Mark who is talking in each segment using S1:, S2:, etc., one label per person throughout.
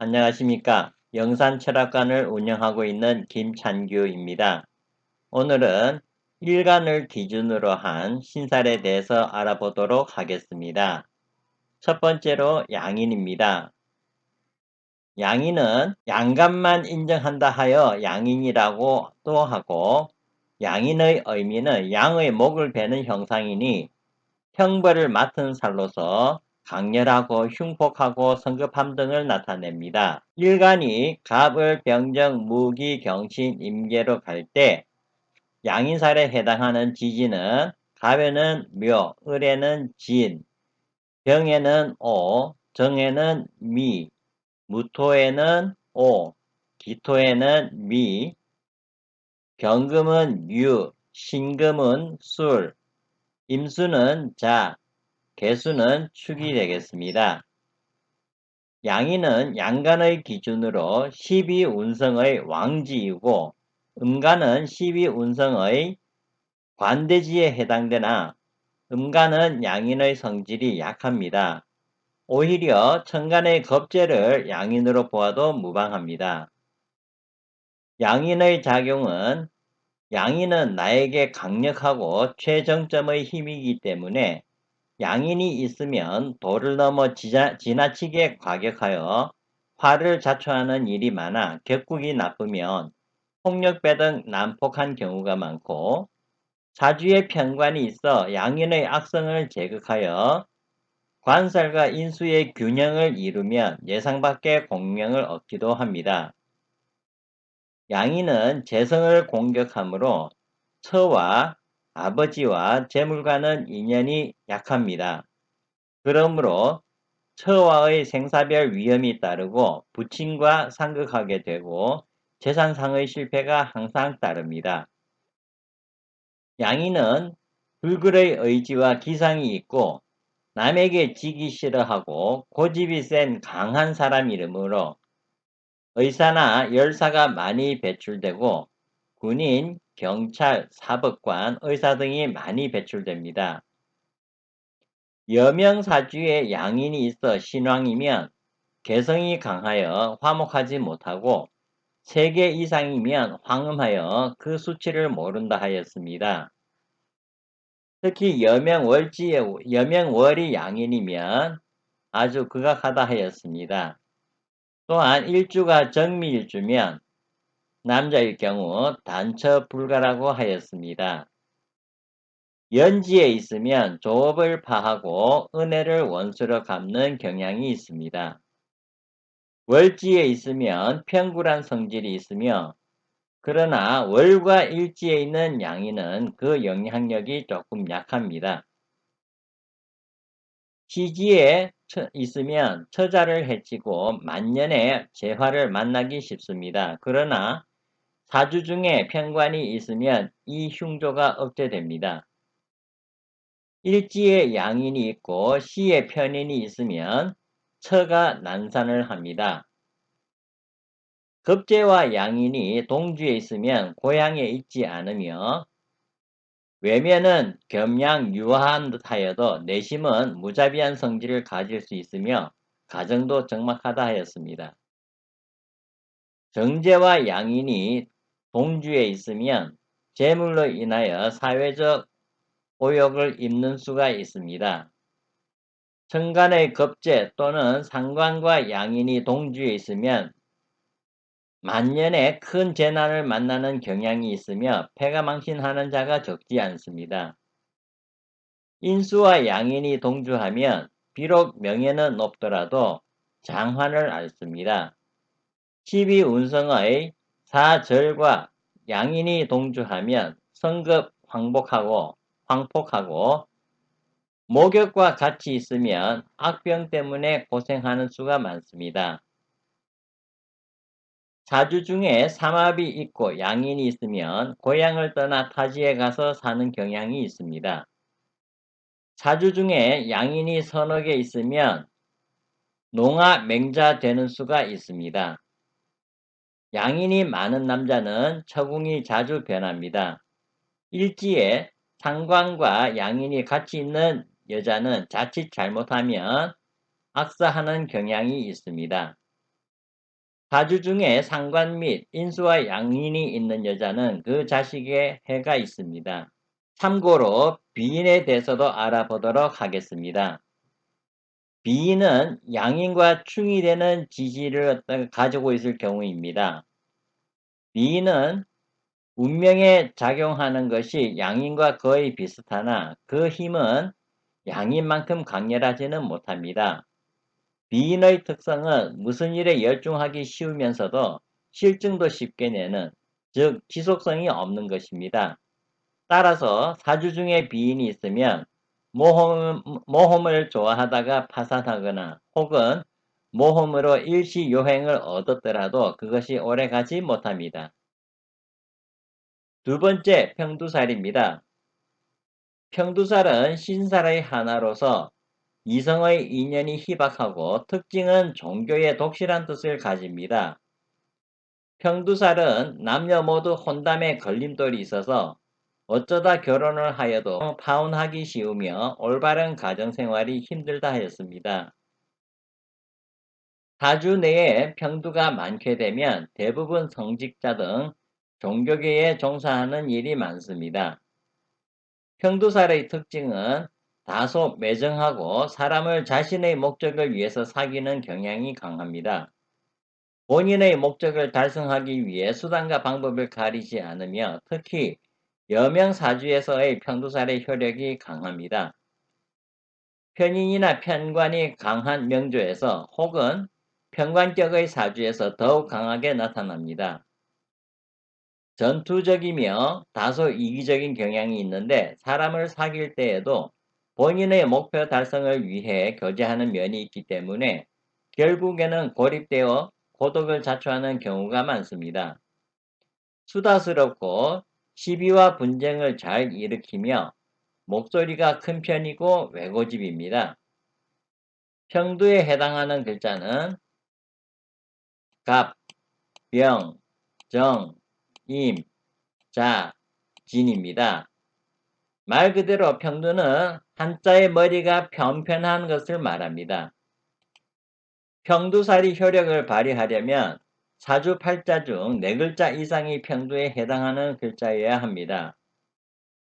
S1: 안녕하십니까. 영산철학관을 운영하고 있는 김찬규입니다. 오늘은 일간을 기준으로 한 신살에 대해서 알아보도록 하겠습니다. 첫 번째로 양인입니다. 양인은 양간만 인정한다 하여 양인이라고 또 하고, 양인의 의미는 양의 목을 베는 형상이니 형벌을 맡은 살로서 강렬하고 흉폭하고 성급함 등을 나타냅니다. 일간이 갑을 병정, 무기, 경신, 임계로 갈 때 양인살에 해당하는 지지는 갑에는 묘, 을에는 진, 병에는 오, 정에는 미, 무토에는 오, 기토에는 미, 경금은 유, 신금은 술, 임수는 자, 개수는 축이 되겠습니다. 양인은 양간의 기준으로 12운성의 왕지이고 음간은 12운성의 관대지에 해당되나 음간은 양인의 성질이 약합니다. 오히려 천간의 겁재를 양인으로 보아도 무방합니다. 양인의 작용은 양인은 나에게 강력하고 최정점의 힘이기 때문에 양인이 있으면 도를 넘어 지나치게 과격하여 화를 자초하는 일이 많아 격국이 나쁘면 폭력배 등 난폭한 경우가 많고, 사주에 편관이 있어 양인의 악성을 제극하여 관살과 인수의 균형을 이루면 예상밖의 공명을 얻기도 합니다. 양인은 재성을 공격하므로 처와 아버지와 재물과는 인연이 약합니다. 그러므로 처와의 생사별 위험이 따르고 부친과 상극하게 되고 재산상의 실패가 항상 따릅니다. 양인은 불굴의 의지와 기상이 있고 남에게 지기 싫어하고 고집이 센 강한 사람이므로 의사나 열사가 많이 배출되고 군인, 경찰, 사법관, 의사 등이 많이 배출됩니다. 여명사주에 양인이 있어 신왕이면 개성이 강하여 화목하지 못하고 3개 이상이면 황음하여 그 수치를 모른다 하였습니다. 특히 여명월이 양인이면 아주 극악하다 하였습니다. 또한 일주가 정미일주면 남자일 경우 단처 불가라고 하였습니다. 연지에 있으면 조업을 파하고 은혜를 원수로 갚는 경향이 있습니다. 월지에 있으면 평굴한 성질이 있으며, 그러나 월과 일지에 있는 양인은 그 영향력이 조금 약합니다. 시지에 있으면 처자를 해치고 만년에 재화를 만나기 쉽습니다. 그러나 사주 중에 편관이 있으면 이 흉조가 억제됩니다. 일지에 양인이 있고 시에 편인이 있으면 처가 난산을 합니다. 겁재와 양인이 동주에 있으면 고향에 있지 않으며 외면은 겸양유한 듯하여도 내심은 무자비한 성질을 가질 수 있으며 가정도 적막하다 하였습니다. 정제와 양인이 동주에 있으면 재물로 인하여 사회적 고욕을 입는 수가 있습니다. 천간의 겁재 또는 상관과 양인이 동주에 있으면 만년에 큰 재난을 만나는 경향이 있으며 패가망신하는 자가 적지 않습니다. 인수와 양인이 동주하면 비록 명예는 높더라도 장환을 앓습니다. 12운성의 사절과 양인이 동주하면 성급 황폭하고 목욕과 같이 있으면 악병 때문에 고생하는 수가 많습니다. 사주 중에 삼합이 있고 양인이 있으면 고향을 떠나 타지에 가서 사는 경향이 있습니다. 사주 중에 양인이 서너 개 있으면 농아 맹자 되는 수가 있습니다. 양인이 많은 남자는 처궁이 자주 변합니다. 일지에 상관과 양인이 같이 있는 여자는 자칫 잘못하면 악사하는 경향이 있습니다. 사주 중에 상관 및 인수와 양인이 있는 여자는 그 자식에 해가 있습니다. 참고로 비인에 대해서도 알아보도록 하겠습니다. 비인은 양인과 충이 되는 지지를 가지고 있을 경우입니다. 비인은 운명에 작용하는 것이 양인과 거의 비슷하나 그 힘은 양인만큼 강렬하지는 못합니다. 비인의 특성은 무슨 일에 열중하기 쉬우면서도 실증도 쉽게 내는, 즉 지속성이 없는 것입니다. 따라서 사주 중에 비인이 있으면 모험을 좋아하다가 파산하거나 혹은 모험으로 일시요행을 얻었더라도 그것이 오래가지 못합니다. 두 번째, 평두살입니다. 평두살은 신살의 하나로서 이성의 인연이 희박하고 특징은 종교의 독실한 뜻을 가집니다. 평두살은 남녀 모두 혼담에 걸림돌이 있어서 어쩌다 결혼을 하여도 파혼하기 쉬우며 올바른 가정생활이 힘들다 하였습니다. 사주 내에 평두가 많게 되면 대부분 성직자 등 종교계에 종사하는 일이 많습니다. 평두살의 특징은 다소 매정하고 사람을 자신의 목적을 위해서 사귀는 경향이 강합니다. 본인의 목적을 달성하기 위해 수단과 방법을 가리지 않으며 특히 여명사주에서의 평두살의 효력이 강합니다. 편인이나 편관이 강한 명조에서 혹은 편관격의 사주에서 더욱 강하게 나타납니다. 전투적이며 다소 이기적인 경향이 있는데 사람을 사귈 때에도 본인의 목표 달성을 위해 교제하는 면이 있기 때문에 결국에는 고립되어 고독을 자초하는 경우가 많습니다. 수다스럽고 시비와 분쟁을 잘 일으키며 목소리가 큰 편이고 외고집입니다. 평두에 해당하는 글자는 갑, 병, 정, 임, 자, 진입니다. 말 그대로 평두는 한자의 머리가 편편한 것을 말합니다. 평두살이 효력을 발휘하려면 사주 8자 중 4글자 이상이 평두에 해당하는 글자여야 합니다.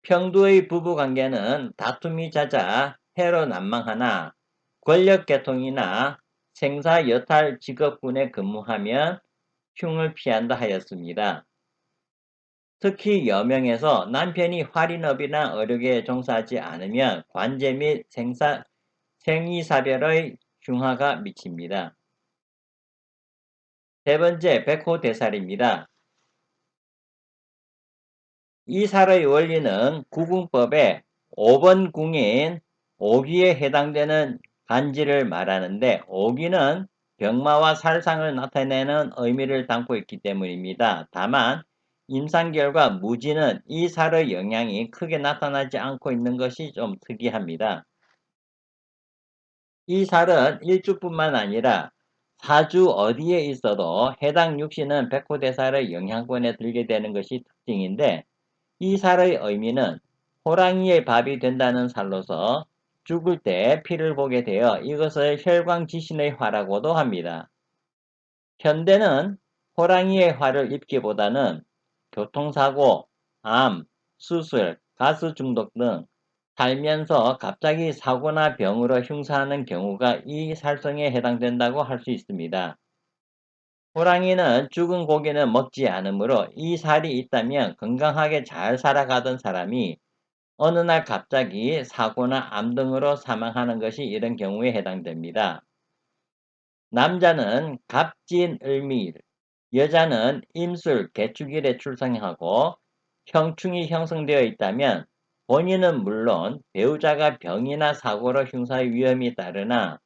S1: 평두의 부부관계는 다툼이 잦아 해로 난망하나 권력계통이나 생사 여탈 직업군에 근무하면 흉을 피한다 하였습니다. 특히 여명에서 남편이 활인업이나 어력에 종사하지 않으면 관제 및 생이사별의 흉화가 미칩니다. 세 번째, 백호대살입니다. 이 살의 원리는 구궁법의 5번 궁인 오기에 해당되는 간지를 말하는데 오기는 병마와 살상을 나타내는 의미를 담고 있기 때문입니다. 다만 임상결과 무지는 이 살의 영향이 크게 나타나지 않고 있는 것이 좀 특이합니다. 이 살은 일주뿐만 아니라 사주 어디에 있어도 해당 육신은 백호대살의 영향권에 들게 되는 것이 특징인데 이 살의 의미는 호랑이의 밥이 된다는 살로서 죽을 때 피를 보게 되어 이것을 혈광지신의 화라고도 합니다. 현대는 호랑이의 화를 입기보다는 교통사고, 암, 수술, 가스 중독 등 살면서 갑자기 사고나 병으로 흉사하는 경우가 이 살성에 해당된다고 할 수 있습니다. 호랑이는 죽은 고기는 먹지 않으므로 이 살이 있다면 건강하게 잘 살아가던 사람이 어느 날 갑자기 사고나 암 등으로 사망하는 것이 이런 경우에 해당됩니다. 남자는 갑진을미일, 여자는 임술, 개축일에 출생하고 형충이 형성되어 있다면 본인은 물론 배우자가 병이나 사고로 흉사의 위험이 따르나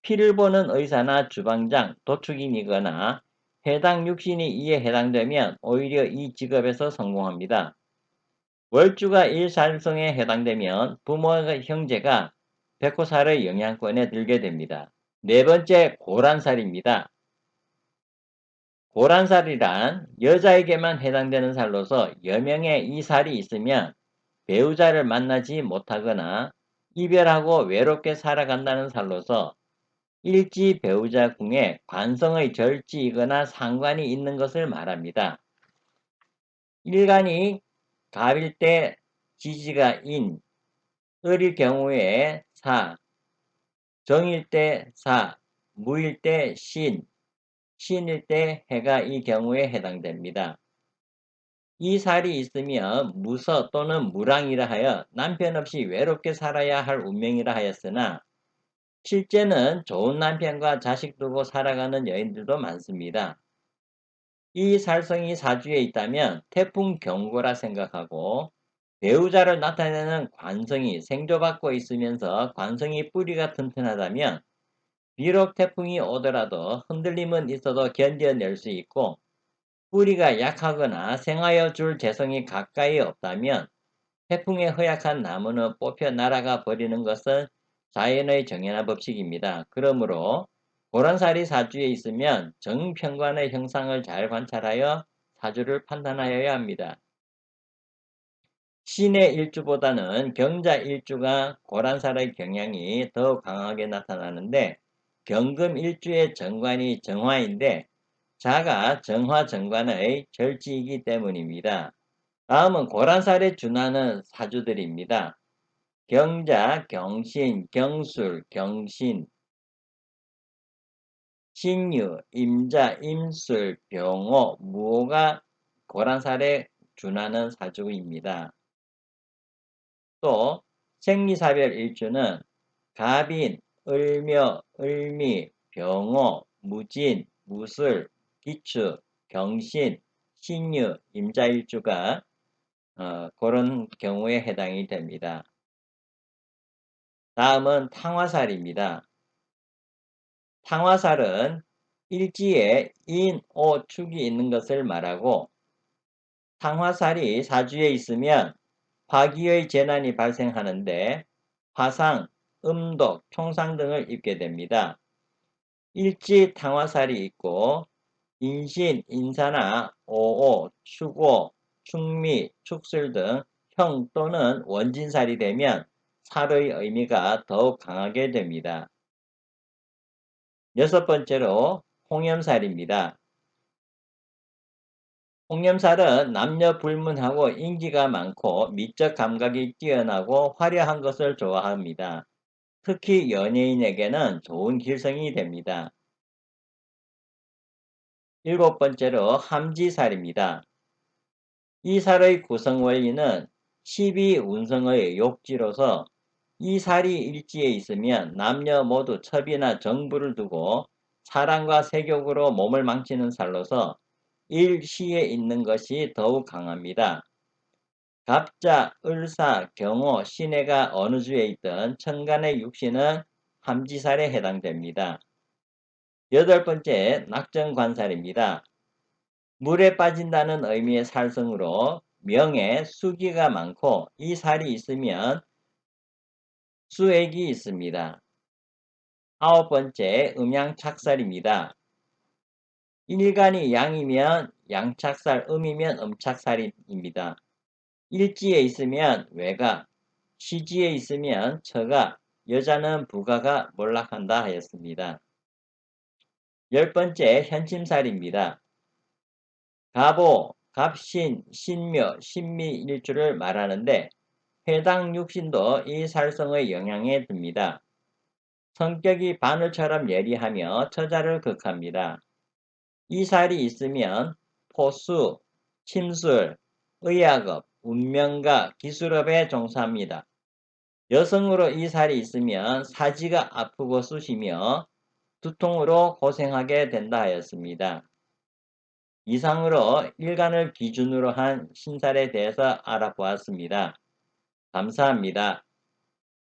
S1: 피를 보는 의사나 주방장, 도축인이거나 해당 육신이 이에 해당되면 오히려 이 직업에서 성공합니다. 월주가 일살성에 해당되면 부모의 형제가 백호살의 영향권에 들게 됩니다. 네 번째, 고란살입니다. 고란살이란 여자에게만 해당되는 살로서 여명에 이 살이 있으면 배우자를 만나지 못하거나 이별하고 외롭게 살아간다는 살로서 일지 배우자 궁에 관성의 절지이거나 상관이 있는 것을 말합니다. 일간이 갑일 때 지지가 인, 을일 경우에 사, 정일 때 사, 무일 때 신, 신일 때 해가 이 경우에 해당됩니다. 이 살이 있으며 무서 또는 무랑이라 하여 남편 없이 외롭게 살아야 할 운명이라 하였으나 실제는 좋은 남편과 자식 두고 살아가는 여인들도 많습니다. 이 살성이 사주에 있다면 태풍 경고라 생각하고 배우자를 나타내는 관성이 생조받고 있으면서 관성이 뿌리가 튼튼하다면 비록 태풍이 오더라도 흔들림은 있어도 견뎌낼 수 있고 뿌리가 약하거나 생하여 줄 재성이 가까이 없다면 태풍에 허약한 나무는 뽑혀 날아가 버리는 것은 자연의 정연한 법칙입니다. 그러므로 고란살이 사주에 있으면 정평관의 형상을 잘 관찰하여 사주를 판단하여야 합니다. 신의 일주보다는 경자 일주가 고란살의 경향이 더 강하게 나타나는데 경금 일주의 정관이 정화인데 자가 정화 정관의 절지이기 때문입니다. 다음은 고란살에 준하는 사주들입니다. 경자, 경신, 경술, 경신, 신유, 임자, 임술, 병호, 무호가 고란살에 준하는 사주입니다. 또 생리사별 일주는 갑인, 을묘, 을미, 병호, 무진, 무술, 기추, 경신, 신유, 임자일주가 그런 경우에 해당이 됩니다. 다음은 탕화살입니다. 탕화살은 일지에 인, 오, 축이 있는 것을 말하고 탕화살이 사주에 있으면 화기의 재난이 발생하는데 화상, 음독, 총상 등을 입게 됩니다. 일지 탕화살이 있고 인신, 인사나 오오, 축오, 축미, 축술 등 형 또는 원진살이 되면 살의 의미가 더욱 강하게 됩니다. 여섯 번째로 홍염살입니다. 홍염살은 남녀 불문하고 인기가 많고 미적 감각이 뛰어나고 화려한 것을 좋아합니다. 특히 연예인에게는 좋은 길성이 됩니다. 일곱 번째로 함지살입니다. 이 살의 구성 원리는 12운성의 욕지로서 이 살이 일지에 있으면 남녀 모두 첩이나 정부를 두고 사랑과 세욕으로 몸을 망치는 살로서 일시에 있는 것이 더욱 강합니다. 갑자, 을사, 경호, 신해가 어느 주에 있든 천간의 육신은 함지살에 해당됩니다. 여덟 번째 낙정관살입니다. 물에 빠진다는 의미의 살성으로 명에 수기가 많고 이 살이 있으면 수액이 있습니다. 아홉 번째 음양착살입니다. 일간이 양이면 양착살, 음이면 음착살입니다. 일지에 있으면 외가, 시지에 있으면 처가, 여자는 부가가 몰락한다 하였습니다. 열 번째 현침살입니다. 갑오, 갑신, 신묘, 신미일주를 말하는데 해당 육신도 이 살성의 영향에 듭니다. 성격이 바늘처럼 예리하며 처자를 극합니다. 이 살이 있으면 포수, 침술, 의학업, 운명가, 기술업에 종사합니다. 여성으로 이 살이 있으면 사지가 아프고 쑤시며 두통으로 고생하게 된다 하였습니다. 이상으로 일간을 기준으로 한 신살에 대해서 알아보았습니다. 감사합니다.